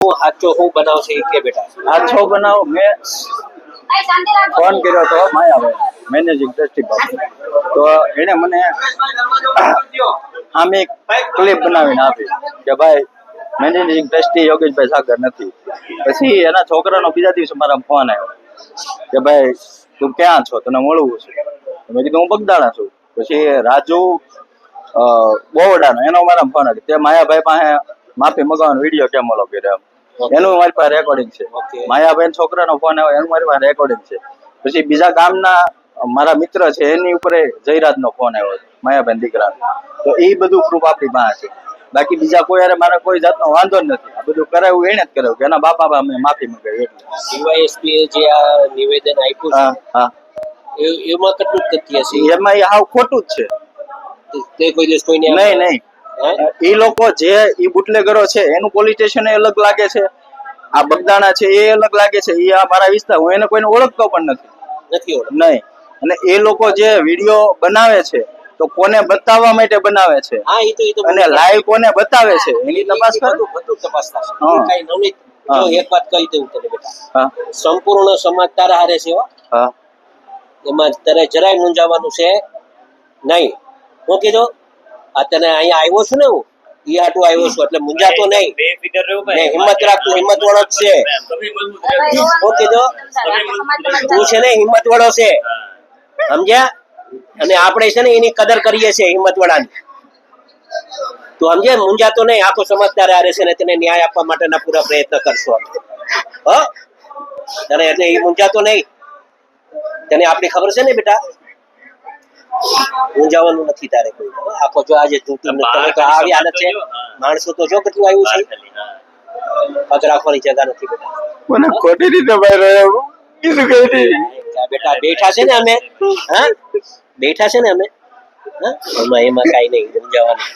હું સાચો હું બનાવશે એ કે બેટા આછો બનાવ મેં ફોન કર્યો તો માયાભાઈ મેનેજિંગ ટ્રસ્ટી બાબુ તો એને મને આમ એક ક્લિપ બનાવીને આપી કે ભાઈ મેનેજિંગ ટ્રસ્ટી યોગેશભાઈ સાગર નથી. પછી એના છોકરાનો બીજા દિવસે મારા ફોન આવ્યો કે ભાઈ તું ક્યાં છો, તને મળવું છે. મેં કીધું હું બગદાણા છું. પછી રાજુ બોવડાનો એનો મારા ફોન આવ્યો તે માયાભાઈ પાસે માફી મગાવવાનો વિડીયો કેમ ઓલો કર્યો એનું મારી પાસે રેકોર્ડિંગ છે. માયાભાઈ છોકરાનો ફોન આવ્યો એનું મારી પાસે રેકોર્ડિંગ છે. પછી બીજા ગામના મારા મિત્ર છે એની ઉપર જયરાજનો ફોન આવ્યો માયાભાઈ દીકરા, તો એ બધું પ્રૂફ આપણી પાસે છે. બાકી બીજા કોઈ યારે મારે કોઈ જાતનો વાંધો જ નથી. આ બધું કરાવ્યું એને જ કરાવ્યું કે એના બાપા અમે માફી મંગાવી એટલે. ડીવાયએસપી જે આ નિવેદન આપ્યું છે હા એમાં કેટલું તથ્ય છે? એમાં એ હાવ ખોટું જ છે. તે કોઈ દિવસ કોઈને નહીં એ લોકો જે ઈ બુટલેગરો છે એનું પોલીસ સ્ટેશન અલગ લાગે છે, આ બગદાણા છે એ અલગ લાગે છે. એ આ મારા વિસ્તાર, હું એને કોઈને ઓળખતો પણ નથી નહીં. અને એ લોકો જે વિડીયો બનાવે છે તો કોને બતાવવા માટે બનાવે છે અને લાઈવ કોને બતાવે છે એની તપાસ કરો. બધું તપાસ થશે. કઈ નવનીત જો એક વાત કહી દઉં તને બેટા, સંપૂર્ણ સમાજ તારા હારે છે. એમાં તારે જરાય મૂંઝાવાનું છે નહીં. હું કીધું આ તને અહીંયા આવ્યો છું ને હું ઈ હાટું આવ્યો છું એટલે મૂંઝાતો નહીં. હિંમત રાખતું, હિંમત વાળો જ છે. હું કીધું તું છે ને હિંમત વાળો છે, સમજ્યા? અને આપણે છે ને એની કદર કરીએ છીએ હિંમત વાળાની. તું સમજે, મૂંઝાતો નહીં. આખો સમજદાર હારે છે ને તેને ન્યાય આપવા માટેના પૂરા પ્રયત્ન કરશો. તને એટલે એ મૂંઝાતો નહીં. તને આપણી ખબર છે ને બેટા, મૂંઝાવાનું નથી તારે કોઈ. આખો જો આજે આવી હાલત છે, માણસો તો જો કેટલું આવ્યું છે. પગ રાખવાની જગા નથી બેટા. મને ખોટી રીતે બહાર આવ્યો કીધું કઈ બેટા બેઠા છે ને અમે, હા બેઠા છે ને અમે, એમાં કઈ નહીં મૂંઝાવાનું.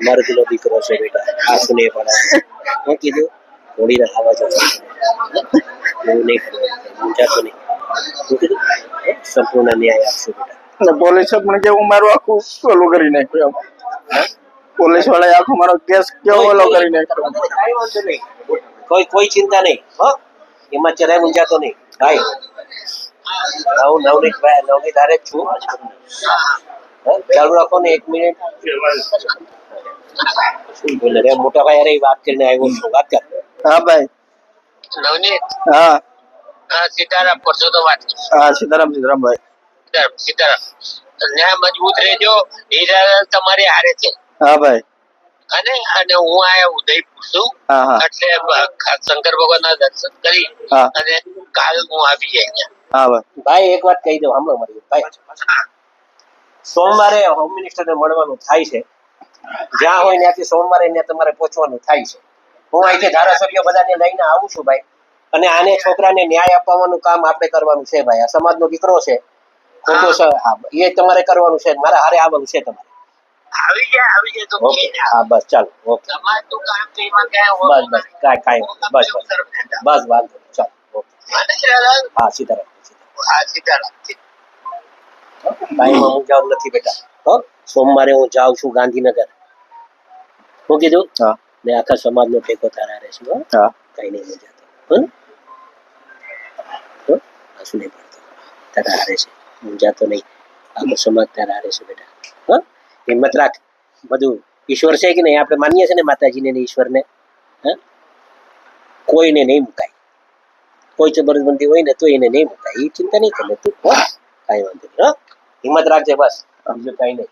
મારો પેલો દીકરો છે બેટા, આંસુ નહીં પડે. હું કીધું થોડી ના આવા જવા એવું નહીં કરવાનું, મૂંઝાતો નહીં. સંપૂર્ણ ન્યાય આપશું બેટા. પોલીસ પણ કેવું મારું આખું ઓલું કરી નાખ્યું. પોલીસ વાળા આખો મારો કેસ કેવો ઓલો કરી નાખ્યો. કઈ વાંધો નહીં, કોઈ ચિંતા નહીં. એમાં જરાય મૂંઝાતો નહીં ભાઈ. હું નવનીત ભાઈ, નવનીત હારે જ છું. ચાલુ રાખો ને 1 મિનિટ. શું બોલે રે મોટા ભાઈ? અરે વાત કરીને આવ્યો છું, વાત કર. હા ભાઈ. નવનીત. હા સીતારામ કરશો તો વાત. હા સીતારામ ભાઈ. સીતારામ ન્યાય મજબૂત રહેજો. હીરા તમારી હારે છે. હા ભાઈ. અને હું આયા ઉદયપુર છું એટલે શંકર ભગવાન ના દર્શન કરી અને કાલ હું આવી જાય. હા ભાઈ. ભાઈ એક વાત કહી દઉં, હમણાં મળી ભાઈ. સોમવારે હોમ મિનિસ્ટર ને મળવાનું થાય છે. જ્યાં હોય ત્યાંથી સોમવારે ત્યાં તમારે પહોંચવાનું થાય છે. હું અહીંથી ધારાસભ્ય બધાને લઈને આવું છું ભાઈ. અને આને છોકરાને ન્યાય અપાવવાનું કામ આપણે કરવાનું છે ભાઈ. આ સમાજનો દીકરો છે, ખોટો છે, એ તમારે કરવાનું છે. મારા હારે આવવાનું છે તમારે. આવી જાય તો હા બસ ચાલો. ઓકે તમારું કામ તો એમાં ક્યાં બસ કાઈ બસ વાંધો નહીં. ચાલો ઓકે. હા સીતારામ. ભાઈમાં હું જાઉં નથી બેટા. સોમવારે હું જાઉં છું ગાંધીનગર. હું કીધું ને આખા સમાજનો ટેકો તારા રહેશે. કઈ નહીં મજાતો. શું નહીં પડતો, તારા હારે છે. મૂંઝાતો નહીં. આખો સમાજ તારા હારે છે બેટા. હિંમત રાખ. બધું ઈશ્વર છે કે નહીં, આપણે માનીએ છીએ ને માતાજીને ને ઈશ્વરને. કોઈને નહીં મુકાય. કોઈ જબરદસ્તી હોય ને તો એને નહીં મુકાય. એ ચિંતા નહીં કરે તું. કાંઈ વાંધો નહીં. હિંમત રાખજે બસ, બીજું કાંઈ નહીં.